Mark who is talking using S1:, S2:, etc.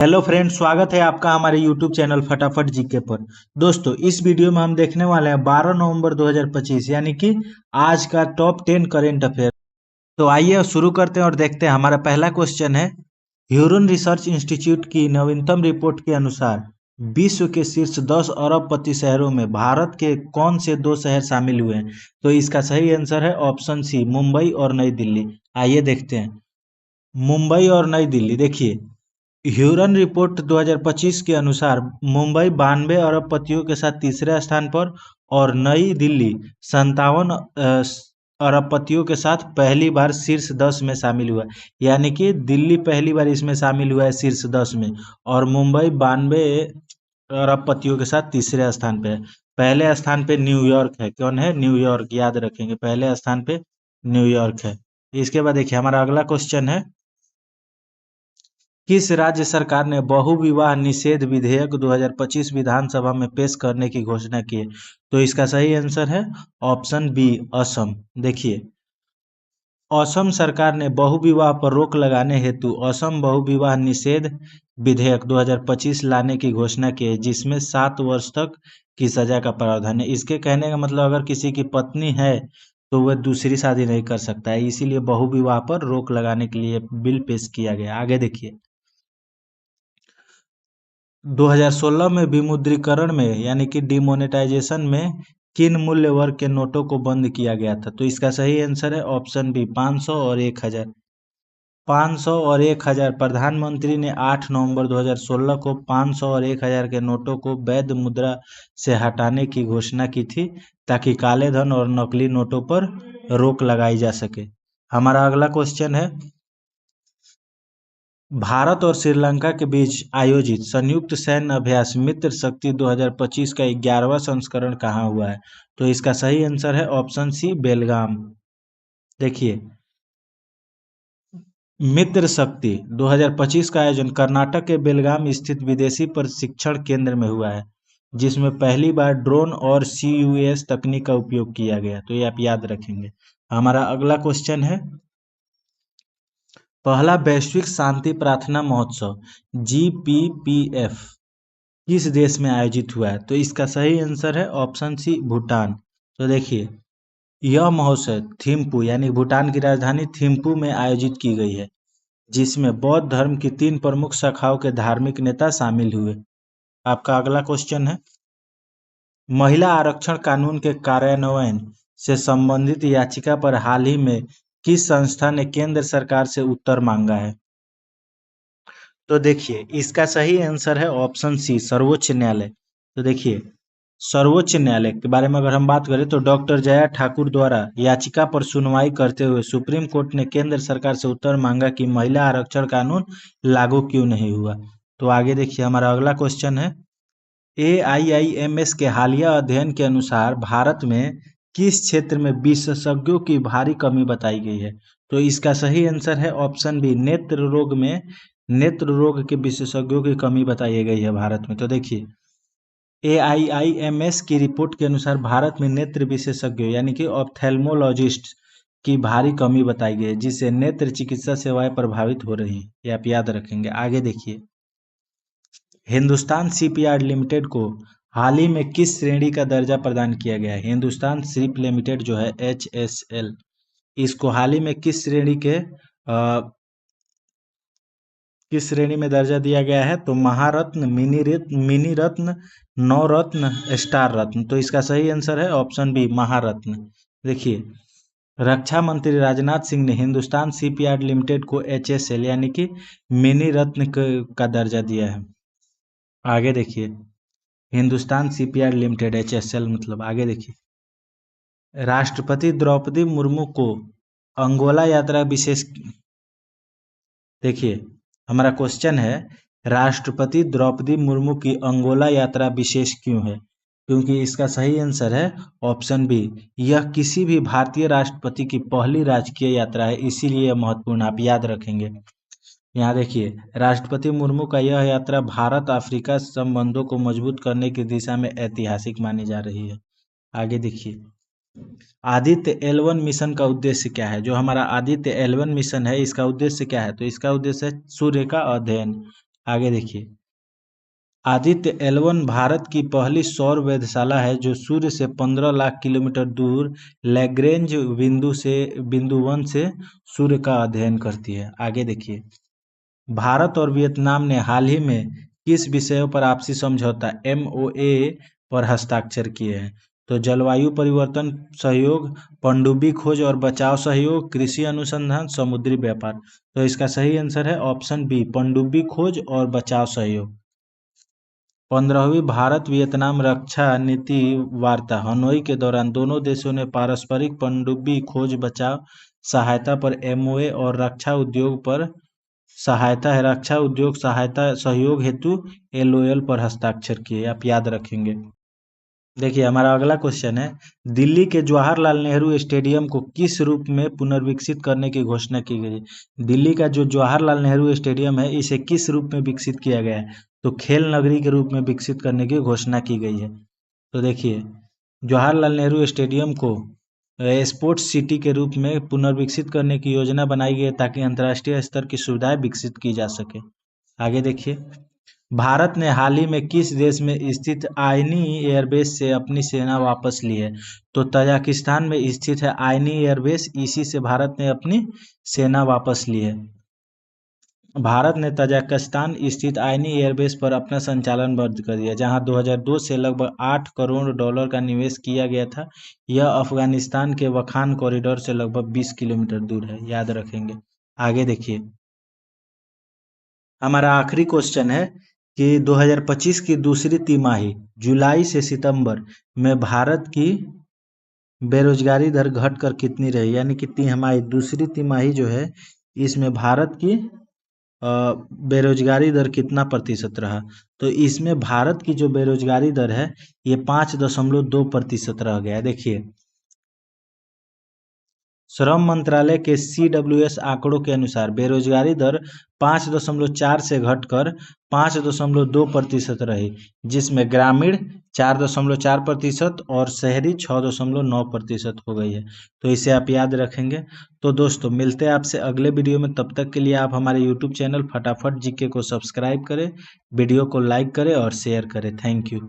S1: Hello friend, स्वागत है आपका हमारे यूट्यूब चैनल फटाफट जीके पर। दोस्तों, इस वीडियो में हम देखने वाले हैं 12 नवंबर 2025 यानी कि आज का टॉप 10 करेंट अफेयर। तो आइए शुरू करते हैं और देखते हैं। हमारा पहला क्वेश्चन है, ह्यूरन रिसर्च इंस्टीट्यूट की नवीनतम रिपोर्ट के अनुसार विश्व के शीर्ष 10 अरबपति शहरों में भारत के कौन से दो शहर शामिल हुए हैं? तो इसका सही आंसर है ऑप्शन सी, मुंबई और नई दिल्ली। आइए देखते हैं। मुंबई और नई दिल्ली, देखिए ह्यूरन रिपोर्ट 2025 के अनुसार मुंबई 92 अरबपतियों के साथ तीसरे स्थान पर और नई दिल्ली 57 अरबपतियों के साथ पहली बार शीर्ष 10 में शामिल हुआ। यानी कि दिल्ली पहली बार इसमें शामिल हुआ है शीर्ष 10 में, और मुंबई 92 अरबपतियों के साथ तीसरे स्थान पे है। पहले स्थान पे न्यूयॉर्क है। कौन है? न्यूयॉर्क, याद रखेंगे, पहले स्थान पे न्यूयॉर्क है। इसके बाद देखिए हमारा अगला क्वेश्चन है, किस राज्य सरकार ने बहु विवाह निषेध विधेयक 2025 विधानसभा में पेश करने की घोषणा की है? तो इसका सही आंसर है ऑप्शन बी, असम। देखिए, असम सरकार ने बहु विवाह पर रोक लगाने हेतु असम बहु विवाह निषेध विधेयक 2025 लाने की घोषणा की है, जिसमें 7 वर्ष तक की सजा का प्रावधान है। इसके कहने का मतलब, अगर किसी की पत्नी है तो वह दूसरी शादी नहीं कर सकता है, इसीलिए बहु विवाह पर रोक लगाने के लिए बिल पेश किया गया। आगे देखिए, 2016 में विमुद्रीकरण में यानी कि डिमोनेटाइजेशन में किन मूल्य वर्ग के नोटों को बंद किया गया था? तो इसका सही आंसर है ऑप्शन बी, 500 और 1000। 500 और 1000, प्रधानमंत्री ने 8 नवंबर 2016 को 500 और 1000 के नोटों को वैध मुद्रा से हटाने की घोषणा की थी, ताकि काले धन और नकली नोटों पर रोक लगाई जा सके। हमारा अगला क्वेश्चन है, भारत और श्रीलंका के बीच आयोजित संयुक्त सैन्य अभ्यास मित्र शक्ति 2025 का 11वां संस्करण कहाँ हुआ है? तो इसका सही आंसर है ऑप्शन सी, बेलगाम। देखिए, मित्र शक्ति 2025 का आयोजन कर्नाटक के बेलगाम स्थित विदेशी प्रशिक्षण केंद्र में हुआ है, जिसमें पहली बार ड्रोन और CUAS तकनीक का उपयोग किया गया। तो ये आप याद रखेंगे। हमारा अगला क्वेश्चन है, पहला वैश्विक शांति प्रार्थना महोत्सव GPPF किस देश में आयोजित हुआ है? तो इसका सही आंसर है ऑप्शन सी, भूटान। तो देखिए, यह महोत्सव थिम्पू यानी भूटान की राजधानी थिम्पू में आयोजित की गई है, जिसमें बौद्ध धर्म की 3 प्रमुख शाखाओं के धार्मिक नेता शामिल हुए। आपका अगला क्वेश्चन है, महिला आरक्षण कानून के कार्यान्वयन से संबंधित याचिका पर हाल ही में किस संस्था ने केंद्र सरकार से उत्तर मांगा है? तो देखिए, इसका सही आंसर है ऑप्शन सी, सर्वोच्च न्यायालय। तो देखिए, सर्वोच्च न्यायालय के बारे में अगर हम बात करें तो डॉक्टर जया ठाकुर द्वारा याचिका पर सुनवाई करते हुए सुप्रीम कोर्ट ने केंद्र सरकार से उत्तर मांगा कि महिला आरक्षण कानून लागू क्यों नहीं हुआ। तो आगे देखिए, हमारा अगला क्वेश्चन है, AIIMS के हालिया अध्ययन के अनुसार भारत में किस क्षेत्र में विशेषज्ञों की भारी कमी बताई गई है? तो इसका सही आंसर है ऑप्शन बी, नेत्र रोग में नेत्र रोग के विशेषज्ञों की कमी बताई गई है भारत में। तो देखिए, AIIMS की रिपोर्ट के अनुसार भारत में नेत्र विशेषज्ञों यानी कि ऑप्थेल्मोलॉजिस्ट की भारी कमी बताई गई है, जिससे नेत्र चिकित्सा सेवाएं प्रभावित हो रही हैं। ये आप याद रखेंगे। आगे देखिए, हिंदुस्तान शिपयार्ड लिमिटेड को हाल ही में किस श्रेणी का दर्जा प्रदान किया गया है? हिंदुस्तान शिप लिमिटेड जो है HSL, इसको हाल ही में किस श्रेणी में दर्जा दिया गया है? तो महारत्न, मिनी रत्न, नवरत्न, स्टार रत्न। तो इसका सही आंसर है ऑप्शन बी, महारत्न। देखिए, रक्षा मंत्री राजनाथ सिंह ने हिंदुस्तान शिपयार्ड लिमिटेड को HSL यानी कि मिनी रत्न का दर्जा दिया है। आगे देखिए, हिंदुस्तान शिपयार्ड लिमिटेड HSL मतलब। आगे देखिए, राष्ट्रपति द्रौपदी मुर्मू को अंगोला यात्रा विशेष। देखिए, हमारा क्वेश्चन है, राष्ट्रपति द्रौपदी मुर्मू की अंगोला यात्रा विशेष क्यों है? क्योंकि इसका सही आंसर है ऑप्शन बी, यह किसी भी भारतीय राष्ट्रपति की पहली राजकीय यात्रा है, इसीलिए यह महत्वपूर्ण, आप याद रखेंगे। यहाँ देखिए, राष्ट्रपति मुर्मू का यह यात्रा भारत अफ्रीका संबंधों को मजबूत करने की दिशा में ऐतिहासिक मानी जा रही है। आगे देखिए, आदित्य L1 मिशन का उद्देश्य क्या है? जो हमारा आदित्य L1 मिशन है, इसका उद्देश्य क्या है? तो इसका उद्देश्य है सूर्य का अध्ययन। आगे देखिए, आदित्य L1 भारत की पहली सौर वेधशाला है जो सूर्य से 15 लाख किलोमीटर दूर लैग्रेंज बिंदु 1 से सूर्य का अध्ययन करती है। आगे देखिए, भारत और वियतनाम ने हाल ही में किस विषयों पर आपसी समझौता MOA पर हस्ताक्षर किए हैं? तो जलवायु परिवर्तन सहयोग, पनडुब्बी खोज और बचाव सहयोग, कृषि अनुसंधान, समुद्री व्यापार। तो इसका सही आंसर है ऑप्शन बी, पनडुब्बी खोज और बचाव सहयोग। 15वीं भारत वियतनाम रक्षा नीति वार्ता हनोई के दौरान दोनों देशों ने पारस्परिक पनडुब्बी खोज बचाव सहायता पर MOA और रक्षा उद्योग सहायता सहयोग हेतु LOL पर हस्ताक्षर किए। आप याद रखेंगे। देखिए, हमारा अगला क्वेश्चन है, दिल्ली के जवाहरलाल नेहरू स्टेडियम को किस रूप में पुनर्विकसित करने की घोषणा की गई? दिल्ली का जो जवाहरलाल नेहरू स्टेडियम है, इसे किस रूप में विकसित किया गया है? तो खेल नगरी के रूप में विकसित करने की घोषणा की गई है। तो देखिए, जवाहरलाल नेहरू स्टेडियम को स्पोर्ट्स सिटी के रूप में पुनर्विकसित करने की योजना बनाई गई ताकि अंतर्राष्ट्रीय स्तर की सुविधाएं विकसित की जा सके। आगे देखिए, भारत ने हाल ही में किस देश में स्थित आईनी एयरबेस से अपनी सेना वापस ली है? तो तजाकिस्तान में स्थित है आईनी एयरबेस, इसी से भारत ने अपनी सेना वापस ली है। भारत ने तजाकिस्तान स्थित आईनी एयरबेस पर अपना संचालन बंद कर दिया, जहां 2002 से लगभग $8 करोड़ का निवेश किया गया था। यह अफगानिस्तान के वखान कॉरिडोर से लगभग 20 किलोमीटर दूर है, याद रखेंगे। आगे देखिए, हमारा आखिरी क्वेश्चन है कि 2025 की दूसरी तिमाही जुलाई से सितंबर में भारत की बेरोजगारी दर घटकर कितनी रही? यानी कि हमारी दूसरी तिमाही जो है, इसमें भारत की बेरोजगारी दर कितना प्रतिशत रहा? तो इसमें भारत की जो बेरोजगारी दर है, ये 5.2% रह गया। देखिए, श्रम मंत्रालय के CWS आंकड़ों के अनुसार बेरोजगारी दर 5.4 से घटकर 5.2% रही, जिसमें ग्रामीण 4.4% और शहरी 6.9% हो गई है। तो इसे आप याद रखेंगे। तो दोस्तों, मिलते हैं आपसे अगले वीडियो में। तब तक के लिए आप हमारे YouTube चैनल फटाफट GK को सब्सक्राइब करें, वीडियो को लाइक करें और शेयर करें। Thank you.